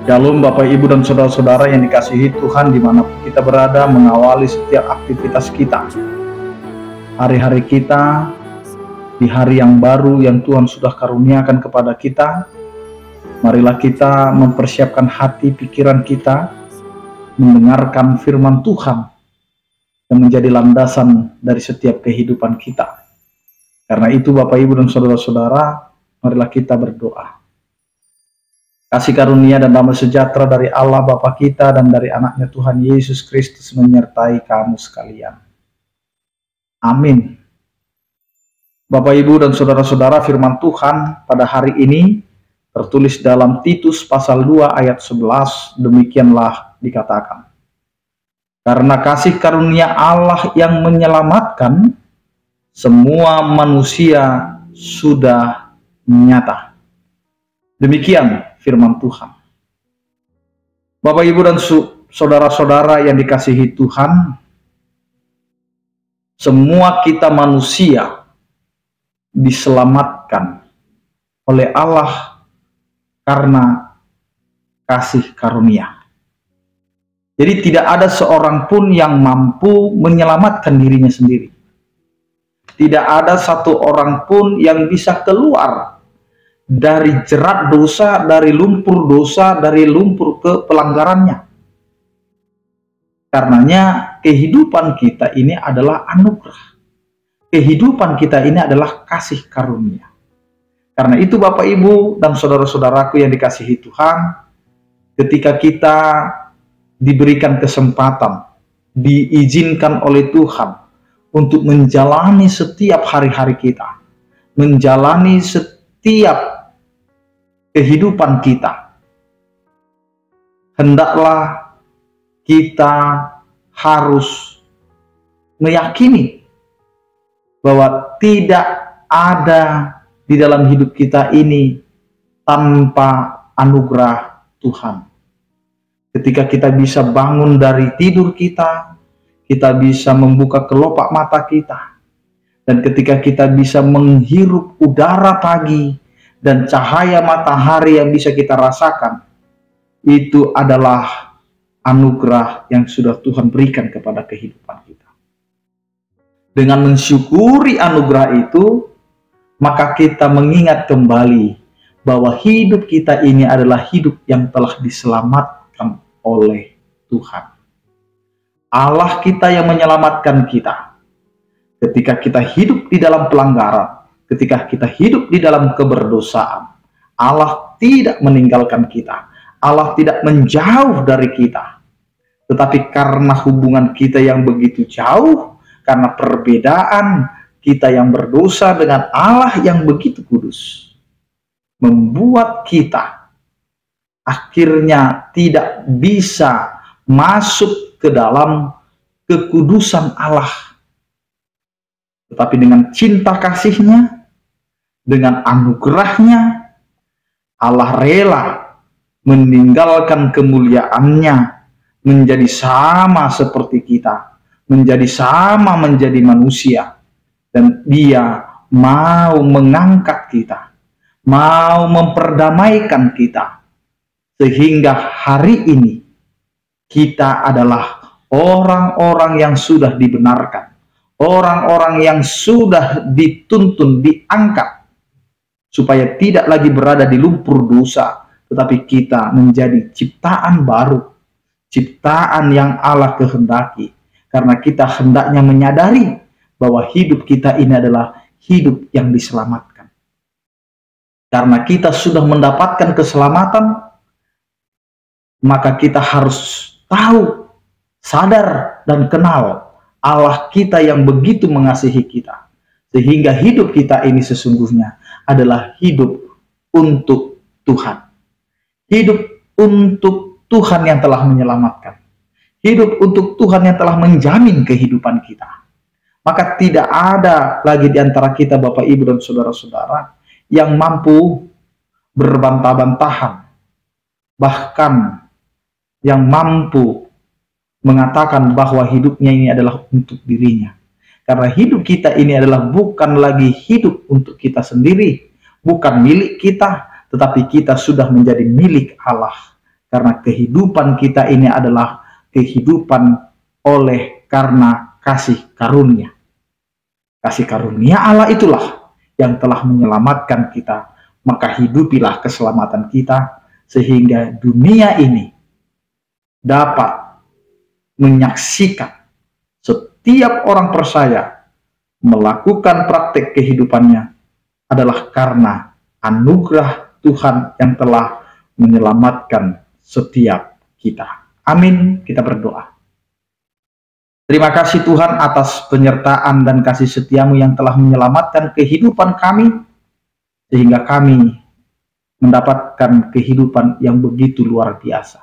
Shalom Bapak Ibu dan Saudara-saudara yang dikasihi Tuhan dimanapun kita berada, mengawali setiap aktivitas kita. Hari-hari kita di hari yang baru yang Tuhan sudah karuniakan kepada kita. Marilah kita mempersiapkan hati pikiran kita, mendengarkan firman Tuhan yang menjadi landasan dari setiap kehidupan kita. Karena itu Bapak Ibu dan Saudara-saudara, marilah kita berdoa. Kasih karunia dan damai sejahtera dari Allah Bapa kita dan dari anaknya Tuhan Yesus Kristus menyertai kamu sekalian. Amin. Bapak Ibu dan Saudara-saudara, firman Tuhan pada hari ini tertulis dalam Titus pasal 2 ayat 11, demikianlah dikatakan. Karena kasih karunia Allah yang menyelamatkan semua manusia sudah nyata. Demikian firman Tuhan. Bapak, Ibu, dan saudara-saudara yang dikasihi Tuhan, semua kita manusia diselamatkan oleh Allah karena kasih karunia. Jadi tidak ada seorang pun yang mampu menyelamatkan dirinya sendiri. Tidak ada satu orang pun yang bisa keluar dari jerat dosa, dari lumpur dosa, dari lumpur ke pelanggarannya. Karenanya kehidupan kita ini adalah anugerah. Kehidupan kita ini adalah kasih karunia. Karena itu Bapak Ibu dan saudara-saudaraku yang dikasihi Tuhan, ketika kita diberikan kesempatan, diizinkan oleh Tuhan untuk menjalani setiap hari-hari kita, menjalani setiap kehidupan kita, hendaklah kita harus meyakini bahwa tidak ada di dalam hidup kita ini tanpa anugerah Tuhan. Ketika kita bisa bangun dari tidur kita bisa membuka kelopak mata kita, dan ketika kita bisa menghirup udara pagi dan cahaya matahari yang bisa kita rasakan, itu adalah anugerah yang sudah Tuhan berikan kepada kehidupan kita. Dengan mensyukuri anugerah itu, maka kita mengingat kembali bahwa hidup kita ini adalah hidup yang telah diselamatkan oleh Tuhan. Allah kita yang menyelamatkan kita. Ketika kita hidup di dalam pelanggaran, ketika kita hidup di dalam keberdosaan, Allah tidak meninggalkan kita. Allah tidak menjauh dari kita. Tetapi karena hubungan kita yang begitu jauh, karena perbedaan kita yang berdosa dengan Allah yang begitu kudus, membuat kita akhirnya tidak bisa masuk ke dalam kekudusan Allah. Tetapi dengan cinta kasih-Nya, dengan anugerahnya, Allah rela meninggalkan kemuliaan-Nya, menjadi sama seperti kita, menjadi manusia, dan Dia mau mengangkat kita, mau memperdamaikan kita, sehingga hari ini kita adalah orang-orang yang sudah dibenarkan, orang-orang yang sudah dituntun, diangkat, supaya tidak lagi berada di lumpur dosa, tetapi kita menjadi ciptaan baru, ciptaan yang Allah kehendaki, karena kita hendaknya menyadari bahwa hidup kita ini adalah hidup yang diselamatkan. Karena kita sudah mendapatkan keselamatan, maka kita harus tahu, sadar, dan kenal Allah kita yang begitu mengasihi kita, sehingga hidup kita ini sesungguhnya adalah hidup untuk Tuhan. Hidup untuk Tuhan yang telah menyelamatkan. Hidup untuk Tuhan yang telah menjamin kehidupan kita. Maka tidak ada lagi di antara kita Bapak Ibu dan saudara-saudara yang mampu berbantah-bantahan, bahkan yang mampu mengatakan bahwa hidupnya ini adalah untuk dirinya. Karena hidup kita ini adalah bukan lagi hidup untuk kita sendiri, bukan milik kita, tetapi kita sudah menjadi milik Allah. Karena kehidupan kita ini adalah kehidupan oleh karena kasih karunia. Kasih karunia Allah itulah yang telah menyelamatkan kita. Maka hidupilah keselamatan kita, sehingga dunia ini dapat menyaksikan setiap orang percaya melakukan praktek kehidupannya adalah karena anugerah Tuhan yang telah menyelamatkan setiap kita. Amin. Kita berdoa. Terima kasih Tuhan atas penyertaan dan kasih setiamu yang telah menyelamatkan kehidupan kami, sehingga kami mendapatkan kehidupan yang begitu luar biasa.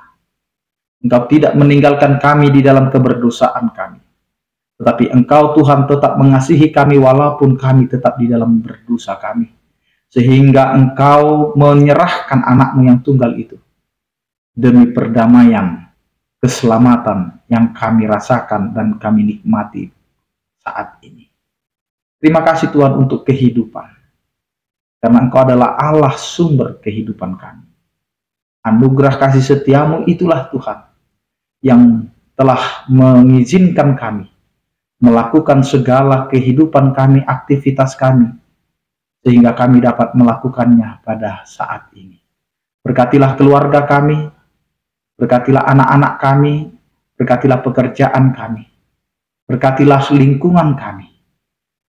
Engkau tidak meninggalkan kami di dalam keberdosaan kami, tetapi Engkau Tuhan tetap mengasihi kami walaupun kami tetap di dalam berdosa kami. Sehingga Engkau menyerahkan anakmu yang tunggal itu demi perdamaian, keselamatan yang kami rasakan dan kami nikmati saat ini. Terima kasih Tuhan untuk kehidupan, karena Engkau adalah Allah sumber kehidupan kami. Anugerah kasih setiamu itulah Tuhan yang telah mengizinkan kami melakukan segala kehidupan kami, aktivitas kami, sehingga kami dapat melakukannya pada saat ini. Berkatilah keluarga kami, berkatilah anak-anak kami, berkatilah pekerjaan kami, berkatilah lingkungan kami,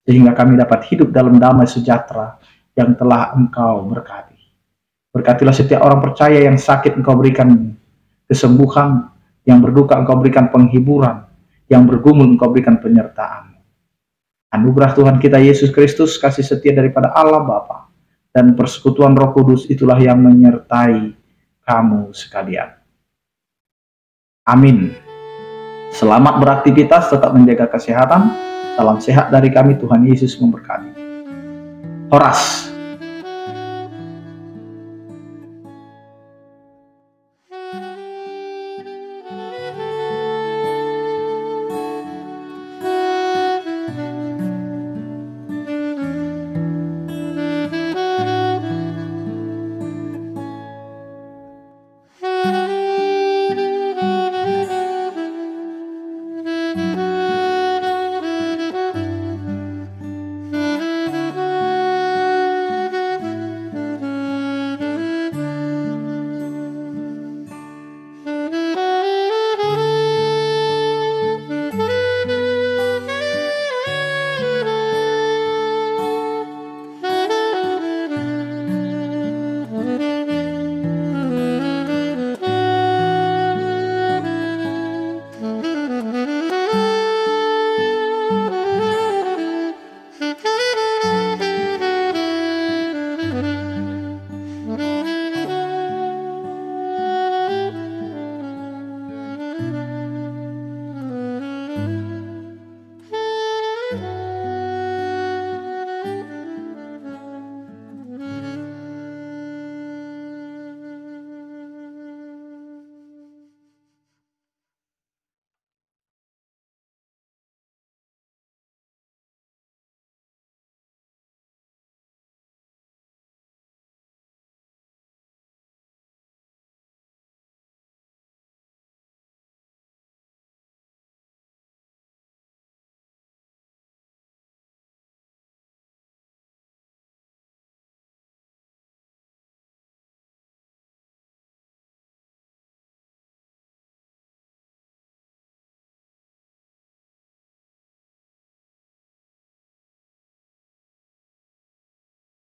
sehingga kami dapat hidup dalam damai sejahtera yang telah Engkau berkati. Berkatilah setiap orang percaya yang sakit, Engkau berikan kesembuhan, yang berduka Engkau berikan penghiburan, yang bergumul Engkau berikan penyertaan. Anugerah Tuhan kita Yesus Kristus, kasih setia daripada Allah Bapa, dan persekutuan Roh Kudus itulah yang menyertai kamu sekalian. Amin. Selamat beraktivitas, tetap menjaga kesehatan. Salam sehat dari kami, Tuhan Yesus memberkati. Horas.